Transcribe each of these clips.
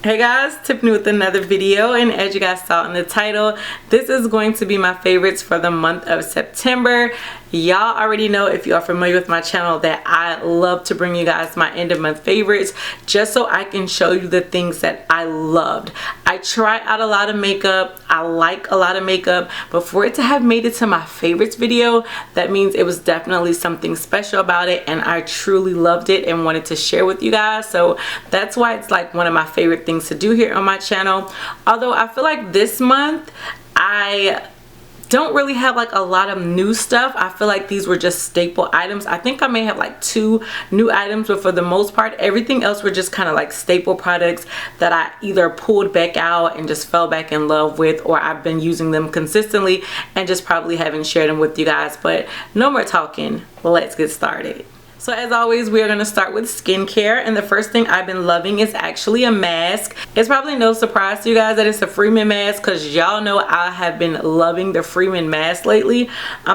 Hey guys, Tiffany with another video, and as you guys saw in the title, this is going to be my favorites for the month of September. Y'all already know, if you are familiar with my channel, that I love to bring you guys my end of month favorites just so I can show you the things that I loved. I try out a lot of makeup, I like a lot of makeup, but for it to have made it to my favorites video, that means it was definitely something special about it and I truly loved it and wanted to share with you guys. So that's why it's like one of my favorite things to do here on my channel. Although I feel like this month I don't really have like a lot of new stuff. I feel like these were just staple items. I think I may have like 2 new items, but for the most part everything else were just kind of like staple products that I either pulled back out and just fell back in love with, or I've been using them consistently and just probably haven't shared them with you guys. But no more talking, let's get started. So as always, we are going to start with skincare, and the first thing I've been loving is actually a mask. It's probably no surprise to you guys that it's a Freeman mask, because y'all know I have been loving the Freeman mask lately.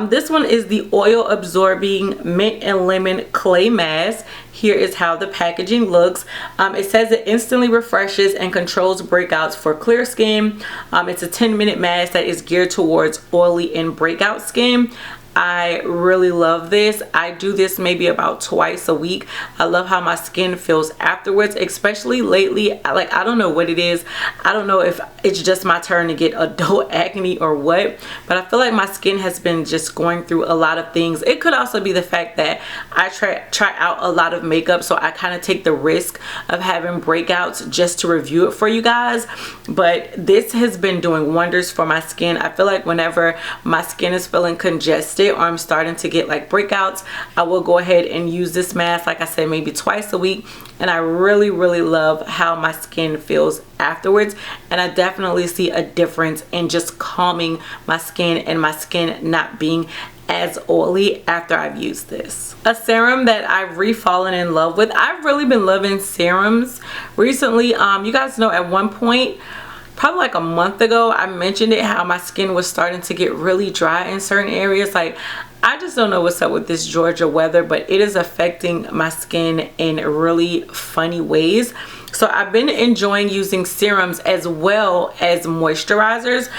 This one is the oil absorbing mint and lemon clay mask. Here is how the packaging looks. It says it instantly refreshes and controls breakouts for clear skin. It's a 10-minute mask that is geared towards oily and breakout skin. I really love this. I do this maybe about twice a week. I love how my skin feels afterwards, especially lately. Like, I don't know what it is. I don't know if it's just my turn to get adult acne or what, but I feel like my skin has been just going through a lot of things. It could also be the fact that I try out a lot of makeup, so I kind of take the risk of having breakouts just to review it for you guys. But this has been doing wonders for my skin. I feel like whenever my skin is feeling congested or I'm starting to get like breakouts, I will go ahead and use this mask, like I said, maybe twice a week, and I really love how my skin feels afterwards. And I definitely see a difference in just calming my skin and my skin not being as oily after I've used this. A serum that I've re-fallen in love with. I've really been loving serums recently. You guys know at one point, probably like a month ago, I mentioned it, how my skin was starting to get really dry in certain areas. Like, I just don't know what's up with this Georgia weather, but it is affecting my skin in really funny ways. So I've been enjoying using serums as well as moisturizers.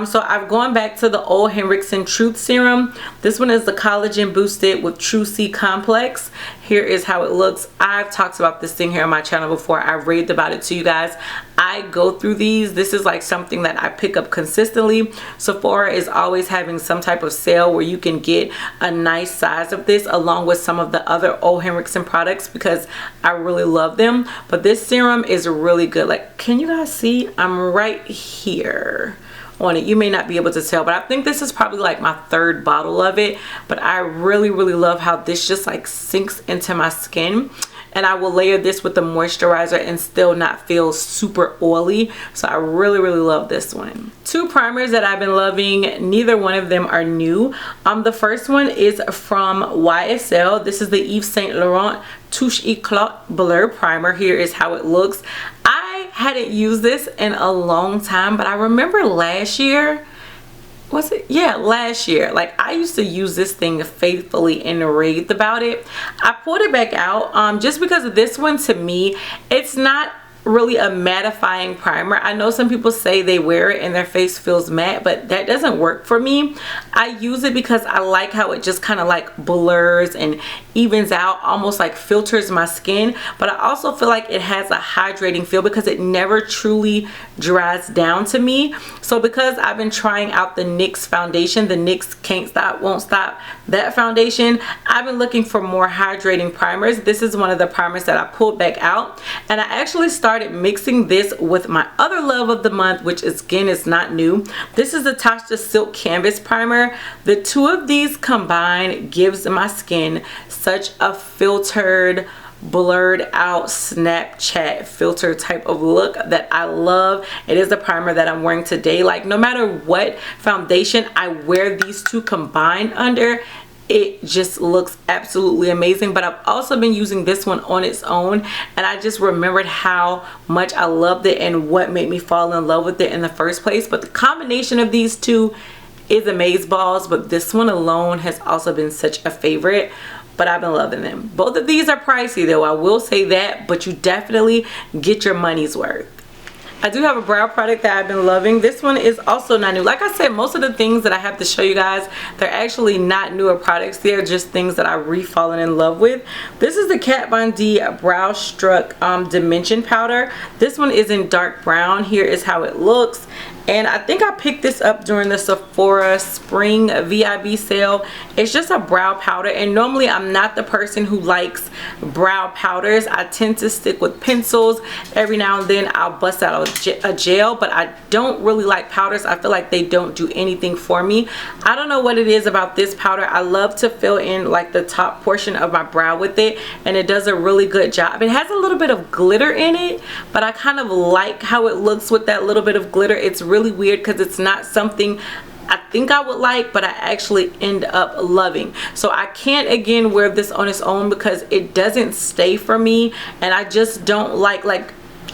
So I've gone back to the old Henriksen Truth Serum. This one is the collagen boosted with True C complex. Here is how it looks. I've talked about this thing here on my channel before. I've raved about it to you guys. I go through these. This is like something that I pick up consistently. Sephora is always having some type of sale where you can get a nice size of this along with some of the other old Henriksen products, because I really love them. But this serum is really good. Like, can you guys see? I'm right here on it. You may not be able to tell, but I think this is probably like my 3rd bottle of it. But I really love how this just like sinks into my skin. And I will layer this with the moisturizer and still not feel super oily. So I really love this one. 2 primers that I've been loving, neither one of them are new. The first one is from YSL. This is the Yves Saint Laurent Touche Eclat Blur Primer. Here is how it looks. I hadn't used this in a long time, but I remember last year, was it? Yeah, last year. Like, I used to use this thing faithfully and raved about it. I pulled it back out just because of this one. To me, it's not really a mattifying primer. I know some people say they wear it and their face feels matte, but that doesn't work for me. I use it because I like how it just kind of like blurs and evens out, almost like filters my skin. But I also feel like it has a hydrating feel because it never truly dries down to me. So because I've been trying out the NYX foundation, the NYX Can't Stop Won't Stop, that foundation, I've been looking for more hydrating primers. This is one of the primers that I pulled back out, and I actually started mixing this with my other love of the month, which is, again, is not new. This is the Tatcha Silk Canvas Primer. The 2 of these combined gives my skin such a filtered, blurred out Snapchat filter type of look that I love. It is the primer that I'm wearing today. Like, no matter what foundation I wear these 2 combined under, it just looks absolutely amazing. But I've also been using this one on its own, and I just remembered how much I loved it and what made me fall in love with it in the first place. But the combination of these 2 is amazeballs, but this one alone has also been such a favorite. But I've been loving them. Both of these are pricey though, I will say that, but you definitely get your money's worth. I do have a brow product that I've been loving. This one is also not new. Like I said, most of the things that I have to show you guys, they're actually not newer products. They're just things that I've re-fallen in love with. This is the Kat Von D Brow Struck Dimension Powder. This one is in dark brown. Here is how it looks. And I think I picked this up during the Sephora spring VIB sale. It's just a brow powder, and normally I'm not the person who likes brow powders. I tend to stick with pencils. Every now and then I'll bust out a gel, but I don't really like powders. I feel like they don't do anything for me. I don't know what it is about this powder. I love to fill in like the top portion of my brow with it, and it does a really good job. It has a little bit of glitter in it, but I kind of like how it looks with that little bit of glitter. It's really weird because it's not something I think I would like, but I actually end up loving. So I can't again wear this on its own because it doesn't stay for me, and I just don't like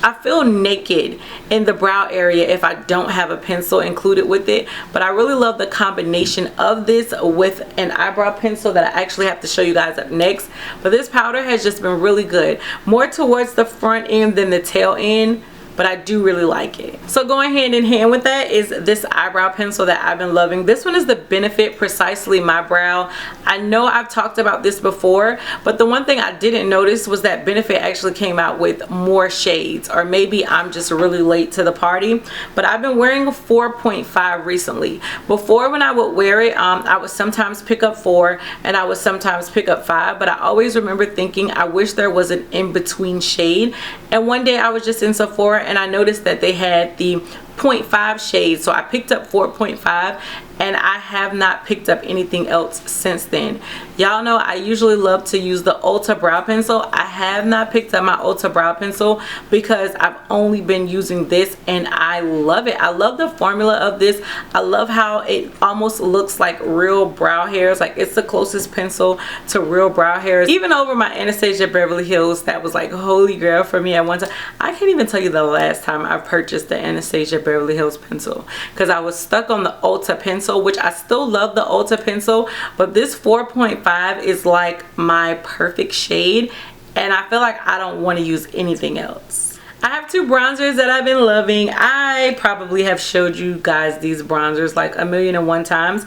I feel naked in the brow area if I don't have a pencil included with it. But I really love the combination of this with an eyebrow pencil that I actually have to show you guys up next. But this powder has just been really good, more towards the front end than the tail end, but I do really like it. So going hand in hand with that is this eyebrow pencil that I've been loving. This one is the Benefit Precisely My Brow. I know I've talked about this before, but the one thing I didn't notice was that Benefit actually came out with more shades, or maybe I'm just really late to the party. But I've been wearing 4.5 recently. Before, when I would wear it, I would sometimes pick up 4 and I would sometimes pick up 5, but I always remember thinking I wish there was an in-between shade. And one day I was just in Sephora and I noticed that they had the 0.5 shade, so I picked up 4.5, and I have not picked up anything else since then. Y'all know I usually love to use the Ulta brow pencil. I have not picked up my Ulta brow pencil because I've only been using this, and I love it. I love the formula of this. I love how it almost looks like real brow hairs. Like, it's the closest pencil to real brow hairs. Even over my Anastasia Beverly Hills, that was like holy grail for me at one time. I can't even tell you the last time I purchased the Anastasia Beverly Hills pencil because I was stuck on the Ulta pencil, which I still love the Ulta pencil, but this 4.5 is like my perfect shade, and I feel like I don't want to use anything else. I have 2 bronzers that I've been loving. I probably have showed you guys these bronzers like 1,000,001 times.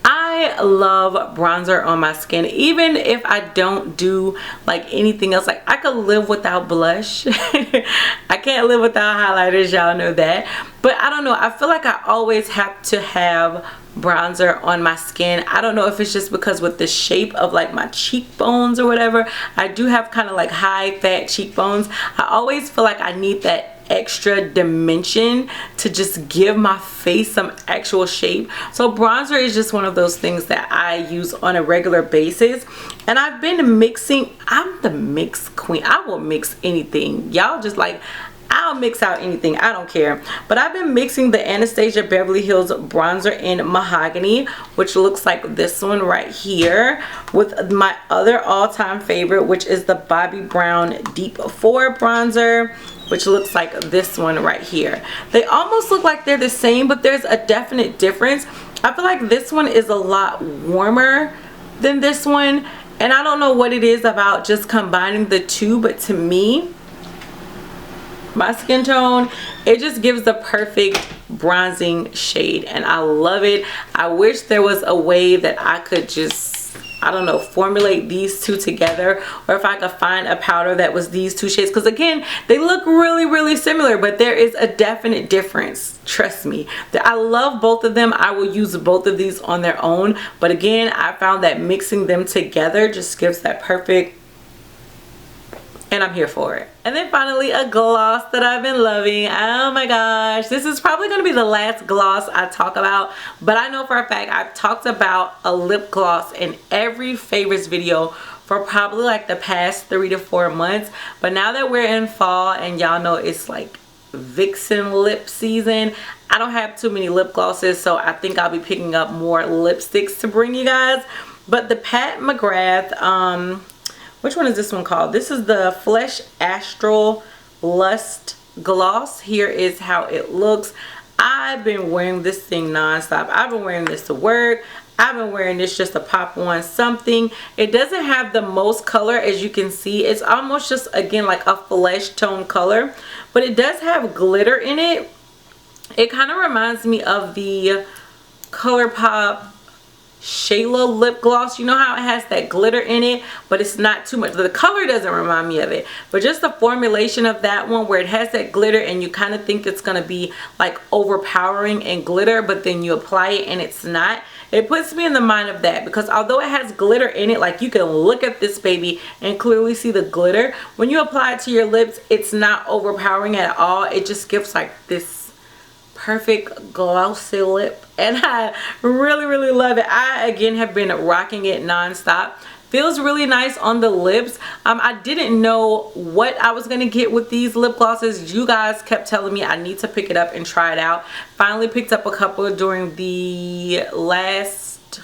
I love bronzer on my skin, even if I don't do like anything else. Like, I could live without blush. I can't live without highlighters, y'all know that. But I don't know, I feel like I always have to have bronzer on my skin. I don't know if it's just because with the shape of like my cheekbones or whatever, I do have kind of like high fat cheekbones. I always feel like I need that extra dimension to just give my face some actual shape. So bronzer is just one of those things that I use on a regular basis, and I've been mixing. I'm the mix queen. I will mix anything. Y'all just like, I'll mix out anything, I don't care. But I've been mixing the Anastasia Beverly Hills bronzer in Mahogany, which looks like this one right here, with my other all-time favorite, which is the Bobbi Brown Deep 4 bronzer, which looks like this one right here. They almost look like they're the same, but there's a definite difference. I feel like this one is a lot warmer than this one, and I don't know what it is about just combining the two, but to me, my skin tone, it just gives the perfect bronzing shade, and I love it. I wish there was a way that I could just, I don't know, formulate these two together, or if I could find a powder that was these 2 shades, because again, they look really similar, but there is a definite difference. Trust me, I love both of them. I will use both of these on their own, but again, I found that mixing them together just gives that perfect, and I'm here for it. And then finally, a gloss that I've been loving. Oh my gosh, this is probably going to be the last gloss I talk about, but I know for a fact I've talked about a lip gloss in every favorites video for probably like the past 3 to 4 months. But now that we're in fall and y'all know it's like Vixen lip season, I don't have too many lip glosses, so I think I'll be picking up more lipsticks to bring you guys. But the Pat McGrath, which one is this one called? This is the Flesh Astral Lust Gloss. Here is how it looks. I've been wearing this thing nonstop. I've been wearing this to work. I've been wearing this just to pop on something. It doesn't have the most color, as you can see. It's almost just, again, like a flesh tone color, but it does have glitter in it. It kind of reminds me of the ColourPop Shayla lip gloss. You know how it has that glitter in it, but it's not too much. The color doesn't remind me of it, but just the formulation of that one, where it has that glitter and you kind of think it's gonna be like overpowering and glitter, but then you apply it and it's not. It puts me in the mind of that, because although it has glitter in it, like you can look at this baby and clearly see the glitter, when you apply it to your lips, it's not overpowering at all. It just gives like this perfect glossy lip, and I really love it. I again have been rocking it non-stop. Feels really nice on the lips. I didn't know what I was gonna get with these lip glosses. You guys kept telling me I need to pick it up and try it out. Finally picked up a couple during the last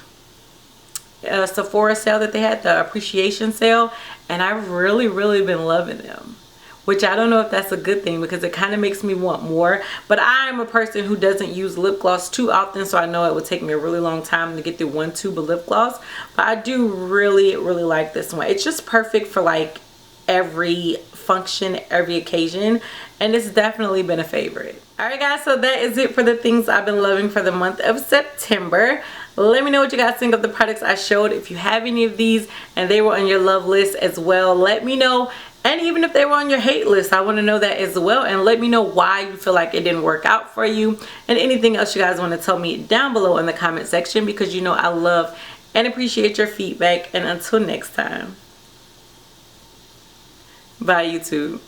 Sephora sale that they had, the appreciation sale, and I've really been loving them. Which I don't know if that's a good thing, because it kind of makes me want more. But I'm a person who doesn't use lip gloss too often, so I know it would take me a really long time to get through one tube of lip gloss. But I do really like this one. It's just perfect for like every function, every occasion, and it's definitely been a favorite. Alright guys, so that is it for the things I've been loving for the month of September. Let me know what you guys think of the products I showed. If you have any of these and they were on your love list as well, let me know. And even if they were on your hate list, I want to know that as well. And let me know why you feel like it didn't work out for you. And anything else you guys want to tell me down below in the comment section, because you know I love and appreciate your feedback. And until next time, bye YouTube.